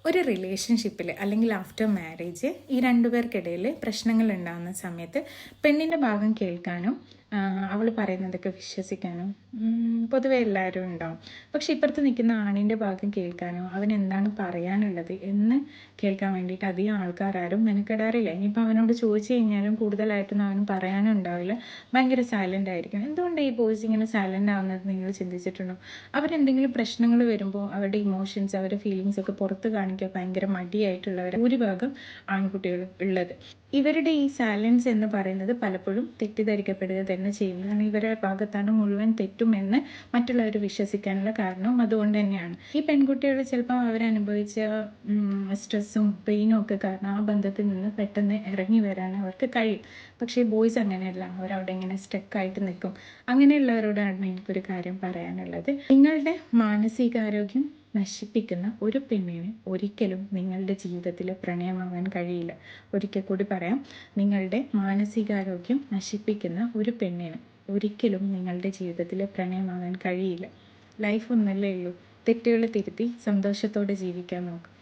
ഒരു റിലേഷൻഷിപ്പിൽ അല്ലെങ്കിൽ ആഫ്റ്റർ മാരേജ് ഈ രണ്ടുപേർക്കിടയിൽ പ്രശ്നങ്ങൾ ഉണ്ടാകുന്ന സമയത്ത് പെണ്ണിൻ്റെ ഭാഗം കേൾക്കാനും അവൾ പറയുന്നതൊക്കെ വിശ്വസിക്കാനും പൊതുവെ എല്ലാവരും ഉണ്ടാവും. പക്ഷെ ഇപ്പുറത്ത് നിൽക്കുന്ന ആണിൻ്റെ ഭാഗം കേൾക്കാനോ അവൻ എന്താണ് പറയാനുള്ളത് എന്ന് കേൾക്കാൻ വേണ്ടിയിട്ട് അധികം ആൾക്കാരും മെനക്കെടാറില്ല. ഇനിയിപ്പോൾ അവനോട് ചോദിച്ചു കഴിഞ്ഞാലും കൂടുതലായിട്ടൊന്നും അവന് പറയാനും ഉണ്ടാവില്ല. ഭയങ്കര സൈലൻ്റ് ആയിരിക്കും. എന്തുകൊണ്ട് ഈ ബോയ്സ് ഇങ്ങനെ സൈലൻ്റ് ആവുന്നത് നിങ്ങൾ ചിന്തിച്ചിട്ടുണ്ടോ? അവരെന്തെങ്കിലും പ്രശ്നങ്ങൾ വരുമ്പോൾ അവരുടെ ഇമോഷൻസ് അവരുടെ ഫീലിങ്സ് ഒക്കെ പുറത്ത് കാണിക്കാൻ ഭയങ്കര മടിയായിട്ടുള്ളവർ ഭൂരിഭാഗം ആൺകുട്ടികൾ ഉള്ളത്. ഇവരുടെ ഈ സൈലൻസ് എന്ന് പറയുന്നത് പലപ്പോഴും തെറ്റിദ്ധരിക്കപ്പെടുക തന്നെ ചെയ്യുന്നതാണ്. ഇവരുടെ ഭാഗത്താണ് മുഴുവൻ തെറ്റുമെന്ന് മറ്റുള്ളവർ വിശ്വസിക്കാനുള്ള കാരണവും അതുകൊണ്ട് തന്നെയാണ്. ഈ പെൺകുട്ടികൾ ചിലപ്പോൾ അവരനുഭവിച്ച സ്ട്രെസ്സും പെയിനും ഒക്കെ കാരണം ആ ബന്ധത്തിൽ നിന്ന് പെട്ടെന്ന് ഇറങ്ങി വരാൻ അവർക്ക് കഴിയും. പക്ഷേ ബോയ്സ് അങ്ങനെയല്ല, അവരവിടെ ഇങ്ങനെ സ്റ്റക്കായിട്ട് നിൽക്കും. അങ്ങനെയുള്ളവരോടാണ് എനിക്കൊരു കാര്യം പറയാനുള്ളത്. നിങ്ങളുടെ മാനസികാരോഗ്യം നശിപ്പിക്കുന്ന ഒരു പെണ്ണിന് ഒരിക്കലും നിങ്ങളുടെ ജീവിതത്തിൽ പ്രണയമാകാൻ കഴിയില്ല. ഒരിക്കൽ കൂടി പറയാം, നിങ്ങളുടെ മാനസികാരോഗ്യം നശിപ്പിക്കുന്ന ഒരു പെണ്ണിന് ഒരിക്കലും നിങ്ങളുടെ ജീവിതത്തിൽ പ്രണയമാകാൻ കഴിയില്ല. ലൈഫ് ഒന്നല്ലേ ഉള്ളൂ. തെറ്റുകൾ തിരുത്തി സന്തോഷത്തോടെ ജീവിക്കാൻ നോക്കുക.